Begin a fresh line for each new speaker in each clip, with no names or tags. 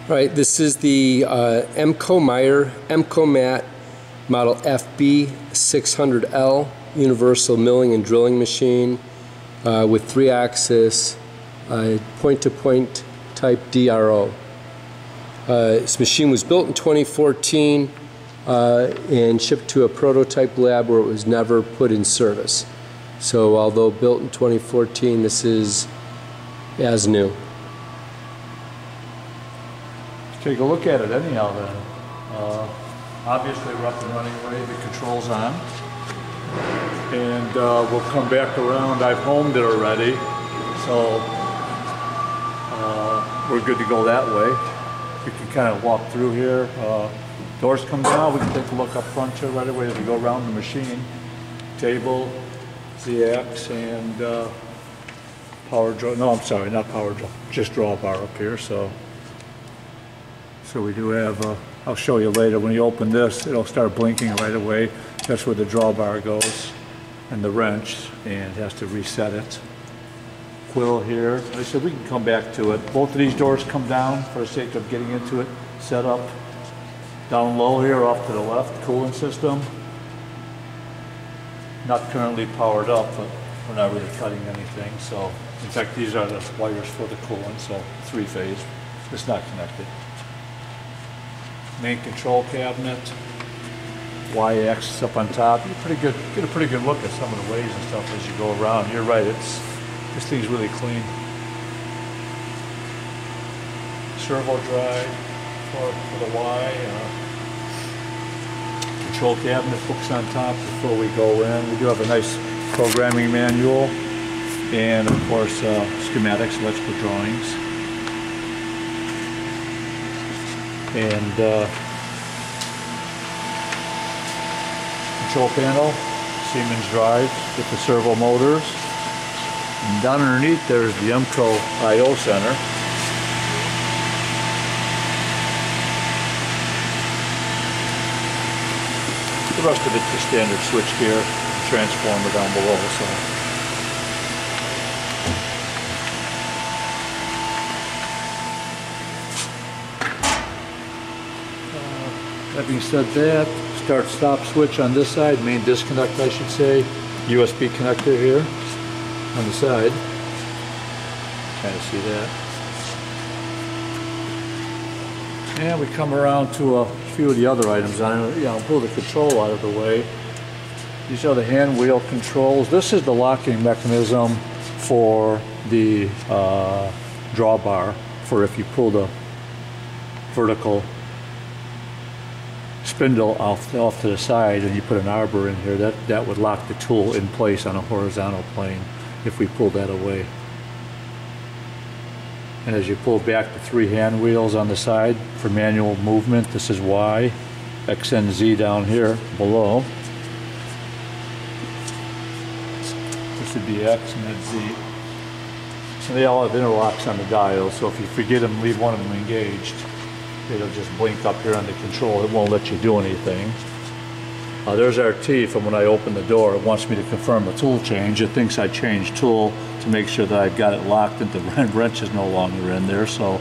All right, this is the Emco Maier Emcomat model FB-600L universal milling and drilling machine with 3-axis point-to-point type DRO. This machine was built in 2014 and shipped to a prototype lab where it was never put in service. So although built in 2014, this is as new.
Take a look at it anyhow then. Obviously we're up and running already, the control's on. And we'll come back around. I've homed it already, so we're good to go that way. We can kind of walk through here. Doors come down, we can take a look up front here right away as we go around the machine. Table, ZX, and power draw. No, I'm sorry, not power draw, just drawbar up here. So we do have, I'll show you later, when you open this, it'll start blinking right away. That's where the drawbar goes, and the wrench, and it has to reset it. Quill here. Like I said, we can come back to it. Both of these doors come down for the sake of getting into it. Set up. Down low here, off to the left, cooling system. Not currently powered up, but we're not really cutting anything. So, in fact, these are the wires for the coolant, so 3-phase. It's not connected. Main control cabinet, Y-axis up on top. Get a pretty good look at some of the ways and stuff as you go around. You're right, this thing's really clean. Servo drive for the Y. Control cabinet hooks on top before we go in. We do have a nice programming manual and of course schematics, electrical drawings. And control panel, Siemens drive with the servo motors. And down underneath there's the Emco I/O center. The rest of it's the standard switchgear, transformer down below. So. That being said, that start-stop switch on this side, main disconnect I should say, USB connector here on the side. Kind of see that. And we come around to a few of the other items on it. I'll pull the control out of the way. These are the hand wheel controls. This is the locking mechanism for the drawbar for if you pull the vertical spindle off to the side and you put an arbor in here, that would lock the tool in place on a horizontal plane if we pull that away. And as you pull back the 3 hand wheels on the side for manual movement, this is Y, X and Z down here below. This would be X and that's Z. So they all have interlocks on the dial, so if you forget them, leave one of them engaged. It'll just blink up here on the control. It won't let you do anything. There's our T from when I opened the door. It wants me to confirm the tool change. It thinks I changed tool to make sure that I've got it locked and the wrench is no longer in there, so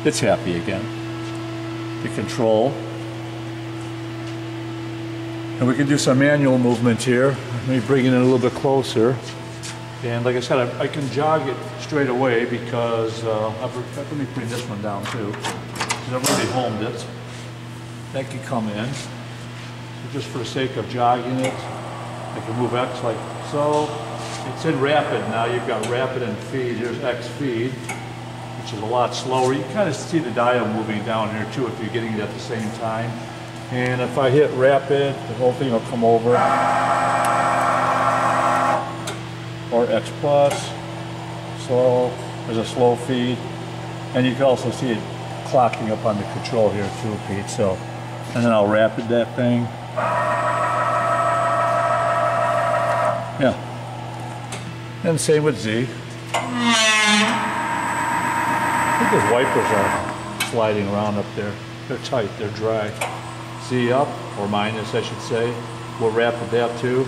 it's happy again. The control. And we can do some manual movement here. Let me bring it in a little bit closer. And like I said, I can jog it straight away because let me bring this one down too. I've already homed it. That can come in. So just for the sake of jogging it, I can move X like so. It's in rapid now. You've got rapid and feed. Here's X feed, which is a lot slower. You can kind of see the dial moving down here too if you're getting it at the same time. And if I hit rapid, the whole thing will come over. Or X plus. Slow. There's a slow feed. And you can also see it clocking up on the control here too, Pete. So, and then I'll rapid that thing. Yeah. And same with Z. I think those wipers are sliding around up there. They're tight, they're dry. Z up, or minus I should say. We'll rapid that too.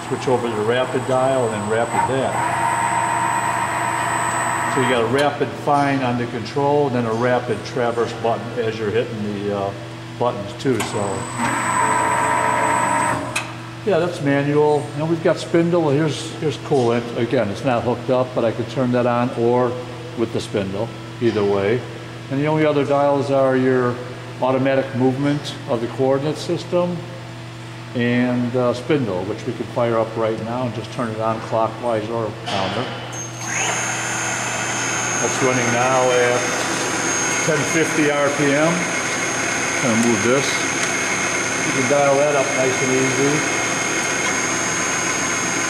Switch over to the rapid dial and then rapid that. So you got a rapid find on the control, and then a rapid traverse button as you're hitting the buttons too. So yeah, that's manual. Now we've got spindle. Here's coolant. Again, it's not hooked up, but I could turn that on or with the spindle, either way. And the only other dials are your automatic movement of the coordinate system and spindle, which we can fire up right now and just turn it on clockwise or counter. That's running now at 1050 RPM. I'm gonna move this. You can dial that up nice and easy.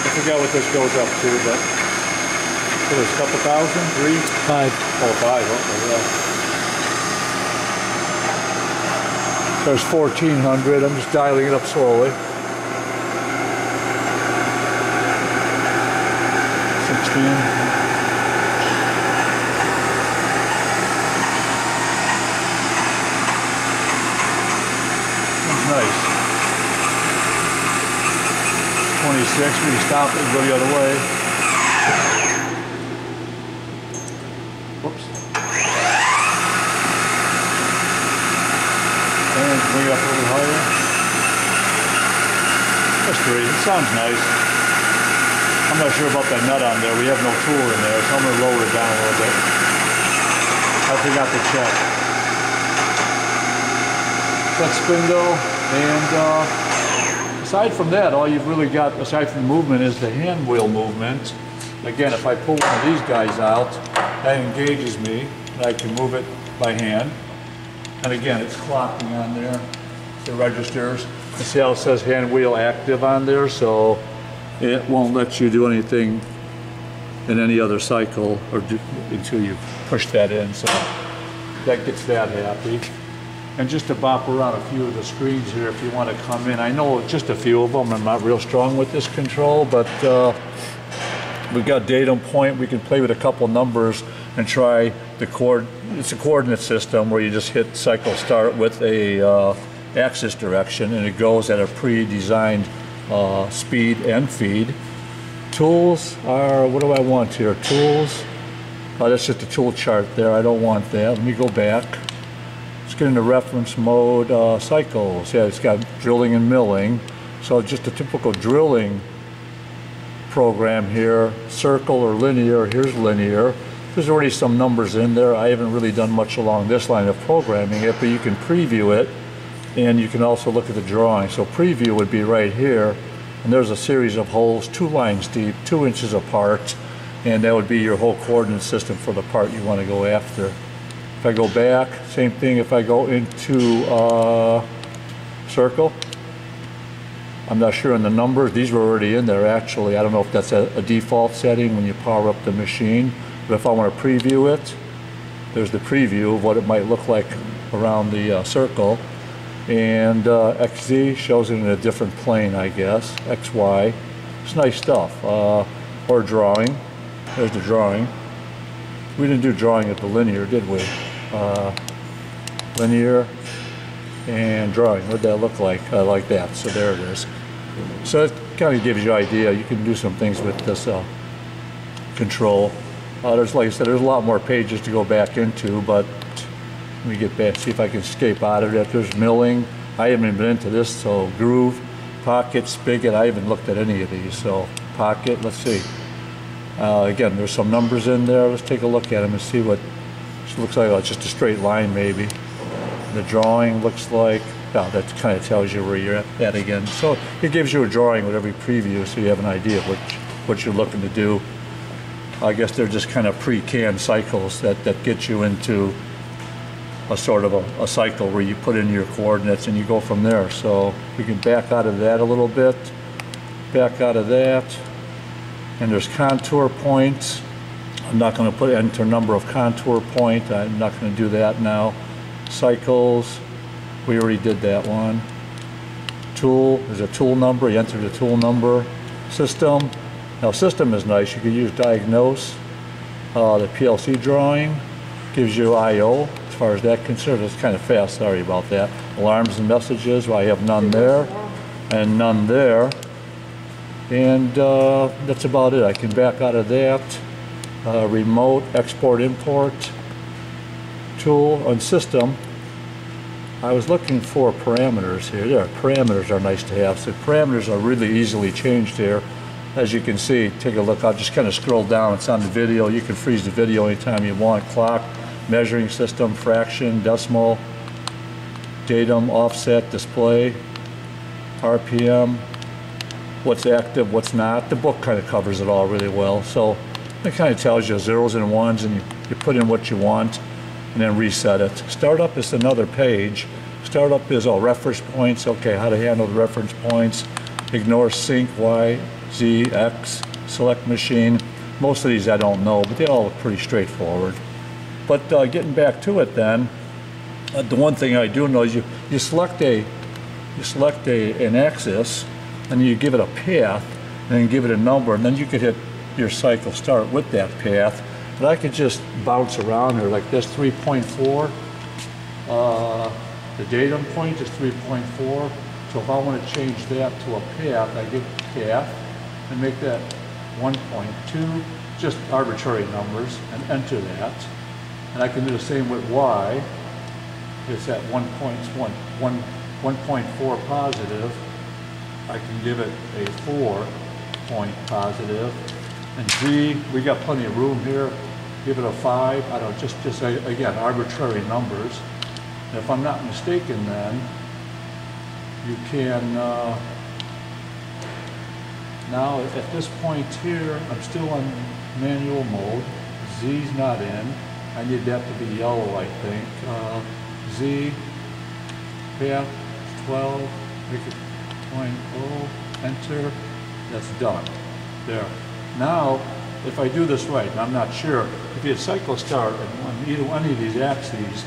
I forgot what this goes up to, but there's a couple thousand, 3?
5.
Oh, 5, okay, yeah. There's 1400, I'm just dialing it up slowly. 16. Nice. 26, we stop it and go the other way. Whoops. And bring it up a little higher. That's 3, it sounds nice. I'm not sure about that nut on there, we have no tool in there, so I'm going to lower it down a little bit. I forgot to check. That spindle. And aside from that, all you've really got, aside from the movement, is the hand wheel movement. Again, if I pull one of these guys out, that engages me, and I can move it by hand. And again, it's clocking on there, the registers. You see how it says hand wheel active on there, so it won't let you do anything in any other cycle or until you push that in, so that gets that happy. And just to bop around a few of the screens here if you want to come in. I know just a few of them. I'm not real strong with this control, but we've got datum point. We can play with a couple numbers and try the it's a coordinate system where you just hit cycle start with a axis direction, and it goes at a pre-designed speed and feed. Tools are, what do I want here? Tools. That's just a tool chart there. I don't want that. Let me go back. Let's get into reference mode, cycles. Yeah, it's got drilling and milling. So just a typical drilling program here. Circle or linear, here's linear. There's already some numbers in there. I haven't really done much along this line of programming it, but you can preview it, and you can also look at the drawing. So preview would be right here, and there's a series of holes 2 lines deep, 2 inches apart, and that would be your whole coordinate system for the part you want to go after. If I go back, same thing. If I go into circle, I'm not sure on the numbers. These were already in there actually. I don't know if that's a default setting when you power up the machine. But if I want to preview it, there's the preview of what it might look like around the circle. And XZ shows it in a different plane, I guess. XY. It's nice stuff. Or drawing. There's the drawing. We didn't do drawing at the linear, did we? Linear and drawing. What'd that look like? Like that. So there it is. So it kind of gives you an idea. You can do some things with this control. There's, like I said, there's a lot more pages to go back into, but let me get back, see if I can escape out of it. There's milling. I haven't even been into this, so groove, pocket, spigot. I haven't looked at any of these. So pocket, let's see. Again, there's some numbers in there. Let's take a look at them and see what it looks like. It's just a straight line, maybe. The drawing looks like, well, that kind of tells you where you're at again. So it gives you a drawing with every preview, so you have an idea of what you're looking to do. I guess they're just kind of pre-canned cycles that get you into a sort of a cycle where you put in your coordinates and you go from there. So we can back out of that a little bit, back out of that. And there's contour points. I'm not going to enter number of contour point. I'm not going to do that now. Cycles, we already did that one. Tool, there's a tool number. You enter the tool number. System. Now system is nice. You can use diagnose. The PLC drawing gives you I/O as far as that concerned. It's kind of fast. Sorry about that. Alarms and messages. Well, I have none there and none there. And that's about it. I can back out of that. remote export import tool on system. I was looking for parameters here. There, parameters are nice to have. So parameters are really easily changed here. As you can see, take a look. I'll just kind of scroll down. It's on the video. You can freeze the video anytime you want. Clock, measuring system, fraction, decimal, datum, offset, display, RPM, what's active, what's not. The book kind of covers it all really well. So it kind of tells you zeros and ones, and you put in what you want and then reset it. Startup is another page. Startup is all reference points. Okay, how to handle the reference points. Ignore sync, Y, Z, X, select machine. Most of these I don't know, but they all look pretty straightforward. But getting back to it then, the one thing I do know is you select an axis, and you give it a path, and then give it a number, and then you could hit your cycle start with that path. But I could just bounce around here like this, 3.4. The datum point is 3.4. So if I want to change that to a path, I get path and make that 1.2, just arbitrary numbers, and enter that. And I can do the same with Y. It's at 1.4 positive. I can give it a 4-point positive. And Z, we got plenty of room here. Give it a 5. I don't just again, arbitrary numbers. And if I'm not mistaken, then you can now at this point here, I'm still on manual mode. Z's not in. I need that to be yellow, I think. Z, path 12, make it 0.0, enter. That's done. There. Now, if I do this right, and I'm not sure, if you hit cycle start on either any of these axes,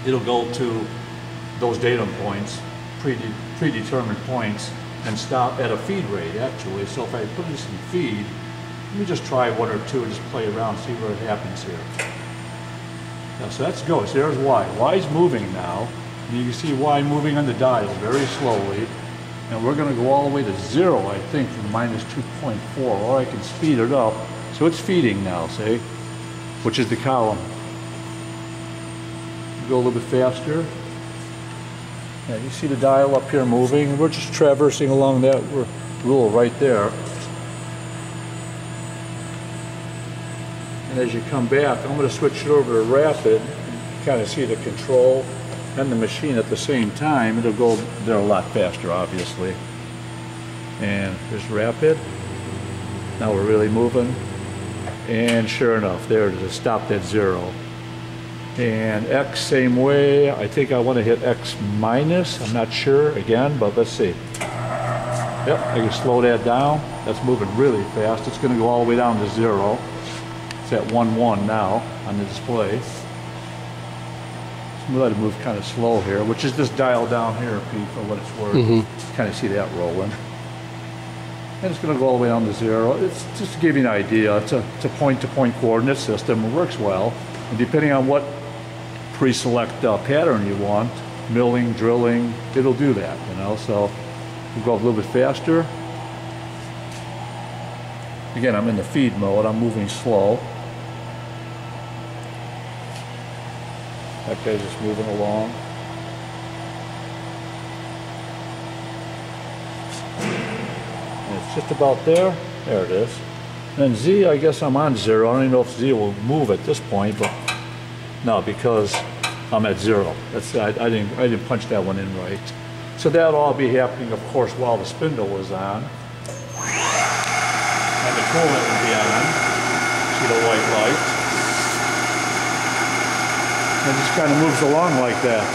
it'll go to those datum points, predetermined points, and stop at a feed rate actually. So if I put this in feed, let me just try one or two and just play around, see what happens here. Now, so that's go. So there's Y. Y's moving now. And you can see Y moving on the dial very slowly. And we're going to go all the way to 0, I think, from -2.4, or I can speed it up. So it's feeding now, see, which is the column. Go a little bit faster. Yeah, you see the dial up here moving. We're just traversing along that rule right there. And as you come back, I'm going to switch it over to rapid. You kind of see the control and the machine at the same time. It'll go there a lot faster, obviously. And there's rapid. Now we're really moving. And sure enough, there it is. It stopped at 0. And X, same way. I think I want to hit X minus. I'm not sure again, but let's see. Yep, I can slow that down. That's moving really fast. It's going to go all the way down to 0. It's at 1.1 now on the display. So let it move kind of slow here, which is this dial down here, Pete, for what it's worth. Kind of see that rolling. And it's going to go all the way down to 0. It's just to give you an idea. It's a point-to-point coordinate system. It works well. And depending on what pre-select pattern you want, milling, drilling, it'll do that, you know. So we'll go a little bit faster. Again, I'm in the feed mode. I'm moving slow. That guy's just moving along. And it's just about there. There it is. And Z, I guess I'm on 0. I don't even know if Z will move at this point, but no, because I'm at 0. That's I didn't punch that one in right. So that'll all be happening, of course, while the spindle was on. And the coolant will be on. See the white light. And it just kind of moves along like that.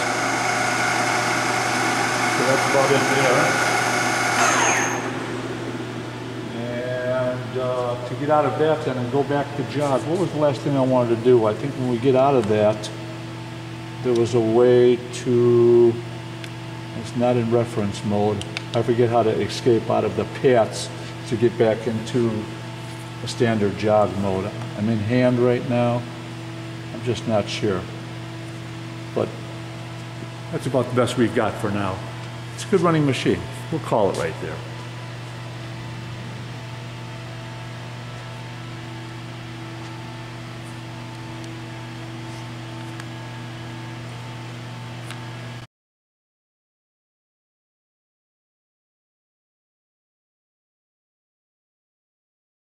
So that's about it there. And to get out of that then and go back to jobs, what was the last thing I wanted to do? I think when we get out of that, there was a way to, it's not in reference mode. I forget how to escape out of the paths to get back into a standard jog mode. I'm in hand right now. I'm just not sure. But that's about the best we've got for now. It's a good running machine. We'll call it right there.